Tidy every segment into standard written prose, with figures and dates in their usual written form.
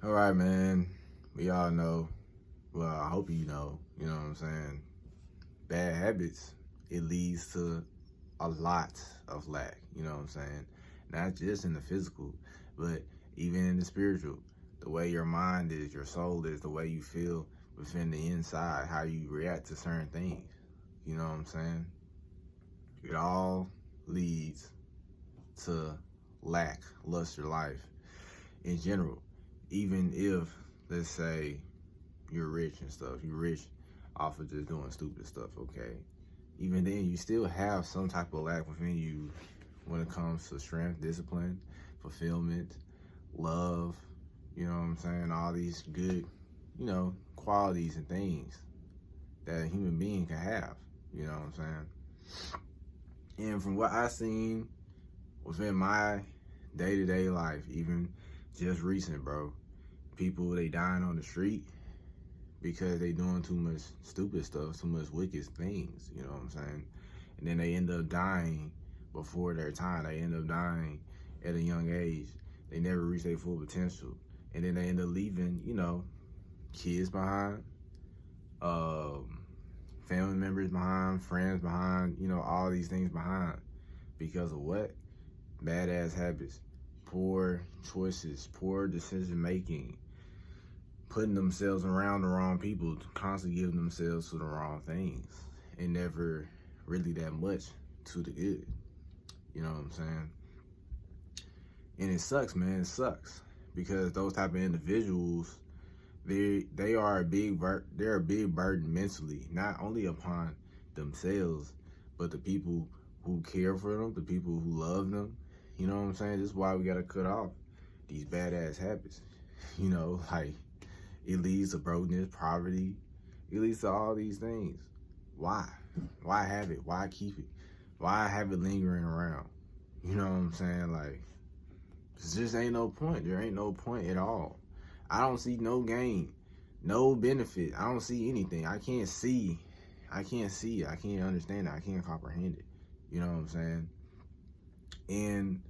All right, man. We all know. Well, I hope you know what I'm saying? Bad habits, it leads to a lot of lack, you know what I'm saying? Not just in the physical, but even in the spiritual. The way your mind is, your soul is, the way you feel within the inside, how you react to certain things. You know what I'm saying? It all leads to lack, luster life in general. Even if, let's say, you're rich and stuff, you're rich off of just doing stupid stuff, okay? Even then, you still have some type of lack within you when it comes to strength, discipline, fulfillment, love, you know what I'm saying? All these good, qualities and things that a human being can have, you know what I'm saying? And from what I've seen within my day-to-day life, even just recent, bro, people, they dying on the street because they doing too much stupid stuff, too much wicked things, you know what I'm saying? And then they end up dying before their time. They end up dying at a young age. They never reach their full potential. And then they end up leaving, kids behind, um, family members behind, friends behind, all these things behind. Because of what? Badass habits, poor choices, poor decision making, putting themselves around the wrong people, constantly giving themselves to the wrong things, and never really that much to the good. You know what I'm saying? And it sucks, man. It sucks because those type of individuals, they are they're a big burden mentally, not only upon themselves, but the people who care for them, the people who love them. You know what I'm saying? This is why we gotta cut off these badass habits. Like it leads to brokenness, poverty. It leads to all these things. Why? Why have it? Why keep it? Why have it lingering around? You know what I'm saying? Like, there just ain't no point. There ain't no point at all. I don't see no gain, no benefit. I don't see anything. I can't see. I can't see it. I can't understand it. I can't comprehend it. You know what I'm saying? And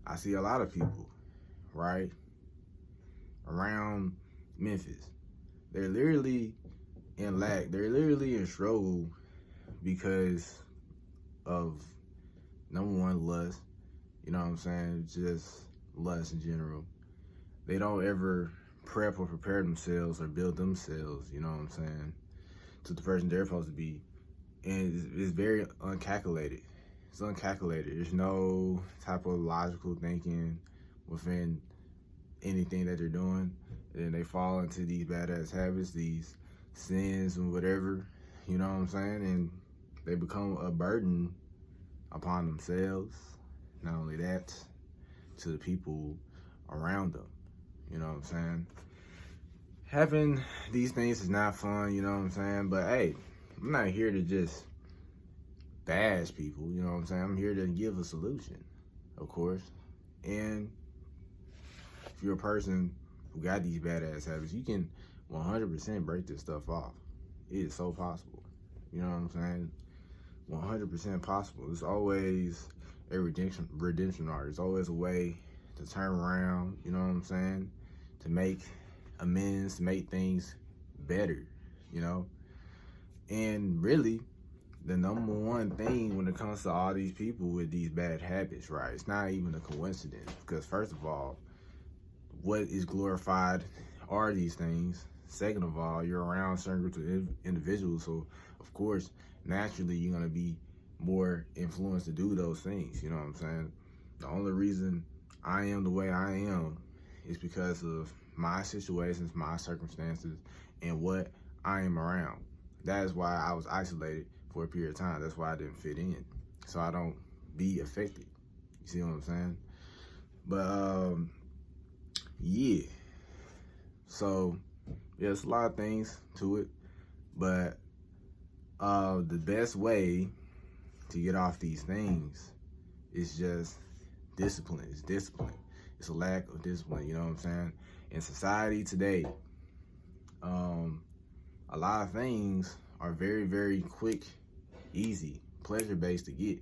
I see a lot of people, right, around Memphis. They're literally in lack. They're literally in struggle because of number one, lust. You know what I'm saying? Just lust in general. They don't ever prep or prepare themselves or build themselves, you know what I'm saying, to the person they're supposed to be. And it's very uncalculated. It's uncalculated. There's no type of logical thinking within anything that they're doing. And they fall into these badass habits, these sins and whatever, you know what I'm saying? And they become a burden upon themselves. Not only that, to the people around them. You know what I'm saying? Having these things is not fun, you know what I'm saying? But hey, I'm not here to just bash people, you know what I'm saying? I'm here to give a solution, of course. And if you're a person who got these badass habits, you can 100% break this stuff off. It is so possible. You know what I'm saying? 100% possible. There's always a redemption arc. There's always a way to turn around, you know what I'm saying? To make amends, to make things better, you know? And really, the number one thing when it comes to all these people with these bad habits, right? It's not even a coincidence because first of all, what is glorified are these things. Second of all, you're around certain groups of individuals, so of course, naturally, you're gonna be more influenced to do those things. You know what I'm saying? The only reason I am the way I am is because of my situations, my circumstances, and what I am around. That is why I was isolated for a period of time. That's why I didn't fit in, so I don't be affected. You see what I'm saying? But yeah. So yeah, it's a lot of things to it, but the best way to get off these things is just discipline. It's discipline. It's a lack of discipline. You know what I'm saying? In society today, a lot of things are very, very quick, easy, pleasure based to get,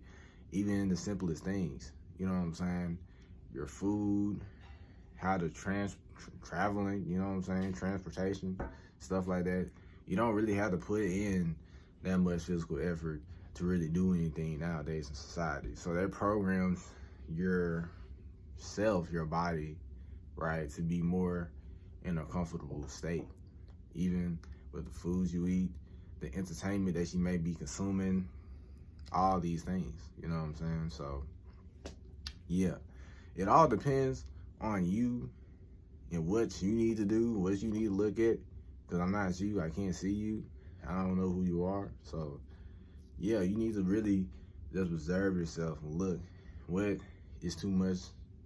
even in the simplest things. You know what I'm saying? Your food, how to traveling, you know what I'm saying, transportation, stuff like that. You don't really have to put in that much physical effort to really do anything nowadays in society. So that programs yourself, your body, right, to be more in a comfortable state, even with the foods you eat, the entertainment that you may be consuming, all these things, you know what I'm saying? So yeah, it all depends on you and what you need to do, what you need to look at, because I'm not you, I can't see you, I don't know who you are. So yeah, you need to really just observe yourself and look what is too much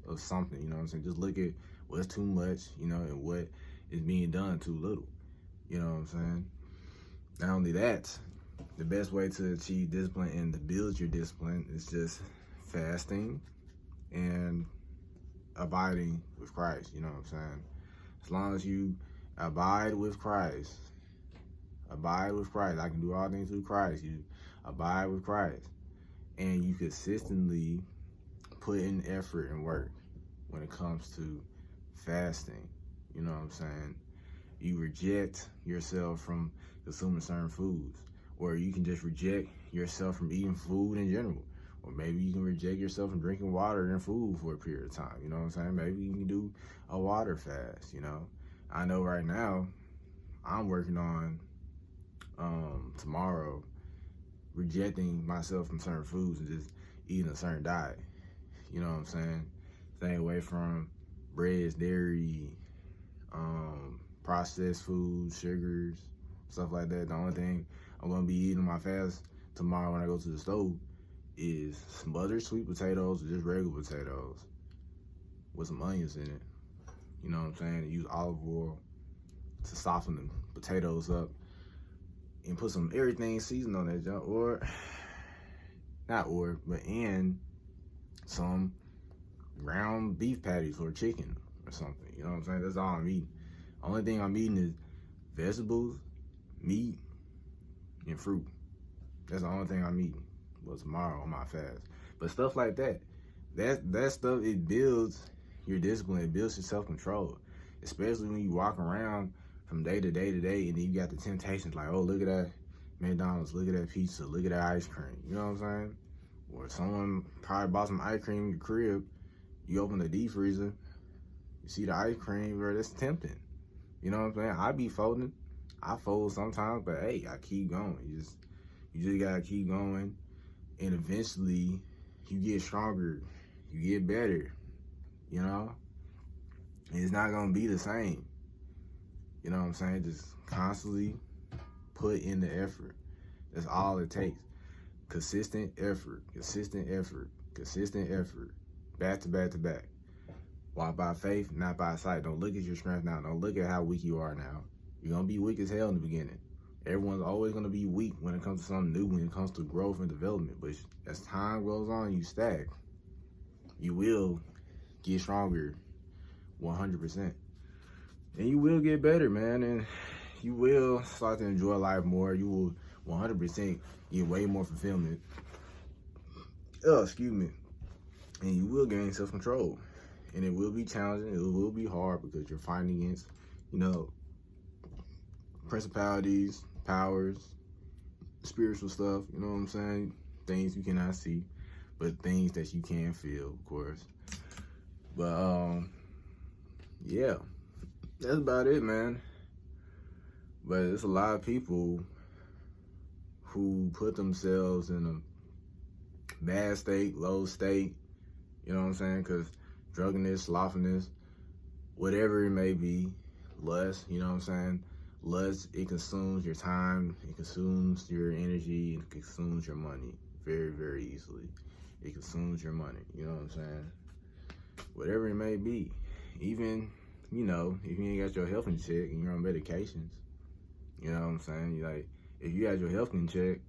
of something, you know what I'm saying? Just look at what's too much, you know, and what is being done too little, you know what I'm saying? Not only that, the best way to achieve discipline and to build your discipline is just fasting and abiding with Christ, you know what I'm saying? As long as you abide with Christ, I can do all things through Christ. You abide with Christ, and you consistently put in effort and work when it comes to fasting, you know what I'm saying? You reject yourself from consuming certain foods, or you can just reject yourself from eating food in general, or maybe you can reject yourself from drinking water and food for a period of time, you know what I'm saying? Maybe you can do a water fast, you know? I know right now I'm working on tomorrow rejecting myself from certain foods and just eating a certain diet, you know what I'm saying? Staying away from breads, dairy, processed foods, sugars, stuff like that. The only thing I'm gonna be eating on my fast tomorrow when I go to the stove is smothered sweet potatoes or just regular potatoes with some onions in it. You know what I'm saying? And use olive oil to soften the potatoes up and put some everything seasoned on that junk, and some ground beef patties or chicken or something. You know what I'm saying? That's all I'm eating. Only thing I'm eating is vegetables, meat, and fruit. That's the only thing I'm eating. Well, tomorrow on my fast. But stuff like that stuff, it builds your discipline, it builds your self-control. Especially when you walk around from day to day to day, and then you got the temptations like, oh, look at that McDonald's, look at that pizza, look at that ice cream. You know what I'm saying? Or someone probably bought some ice cream in your crib, you open the deep freezer, you see the ice cream, bro, that's tempting. You know what I'm saying? I be folding. I fold sometimes, but hey, I keep going. You just gotta keep going, and eventually you get stronger, you get better, you know? And it's not gonna be the same. You know what I'm saying? Just constantly put in the effort. That's all it takes. Consistent effort, back to back to back. Walk by faith, not by sight. Don't look at your strength now. Don't look at how weak you are now. You're gonna be weak as hell in the beginning. Everyone's always gonna be weak when it comes to something new, when it comes to growth and development. But as time goes on, you stack. You will get stronger 100%. And you will get better, man. And you will start to enjoy life more. You will 100% get way more fulfillment. Oh, excuse me. And you will gain self-control. And it will be challenging. It will be hard because you're fighting against, you know, principalities, powers, spiritual stuff, you know what I'm saying? Things you cannot see, but things that you can feel, of course. But, yeah, that's about it, man. But there's a lot of people who put themselves in a bad state, low state, you know what I'm saying? Because drunkenness, slothfulness, whatever it may be, lust, you know what I'm saying? Lust, it consumes your time, it consumes your energy, it consumes your money very, very easily. It consumes your money, you know what I'm saying? Whatever it may be. Even, you know, if you ain't got your health in check and you're on medications, you know what I'm saying? Like, if you got your health in check,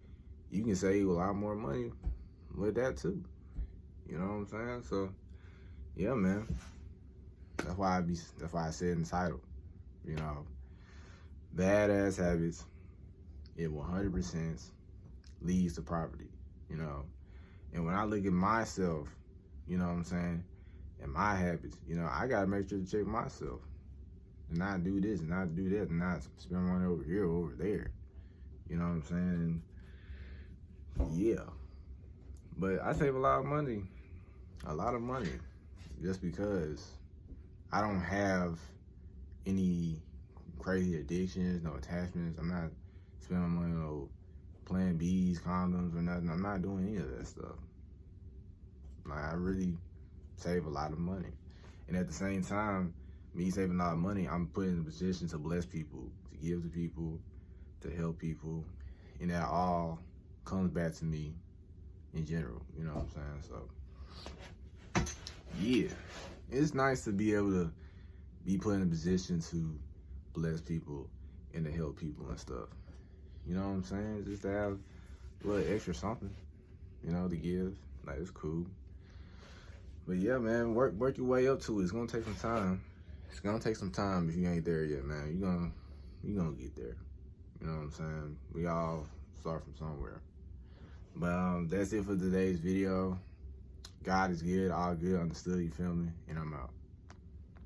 you can save a lot more money with that too. You know what I'm saying? So, yeah, man. That's why I said in the title, you know, badass habits, it 100% leads to poverty, you know. And when I look at myself, you know what I'm saying, and my habits, you know, I gotta make sure to check myself. and not do this and not do that and not spend money over here or over there. You know what I'm saying? And yeah. But I save a lot of money, just because I don't have any crazy addictions, no attachments. I'm not spending money on no Plan B's, condoms, or nothing. I'm not doing any of that stuff. Like, I really save a lot of money. And at the same time, me saving a lot of money, I'm put in a position to bless people, to give to people, to help people. And that all comes back to me in general. You know what I'm saying? So, yeah. It's nice to be able to be put in a position to bless people and to help people and stuff. You know what I'm saying? Just to have a little extra something, you know, to give. Like, it's cool. But yeah, man, work your way up to it. It's gonna take some time. It's gonna take some time if you ain't there yet, man. You gonna get there. You know what I'm saying? We all start from somewhere. But that's it for today's video. God is good, all good, understood, you feel me? And I'm out.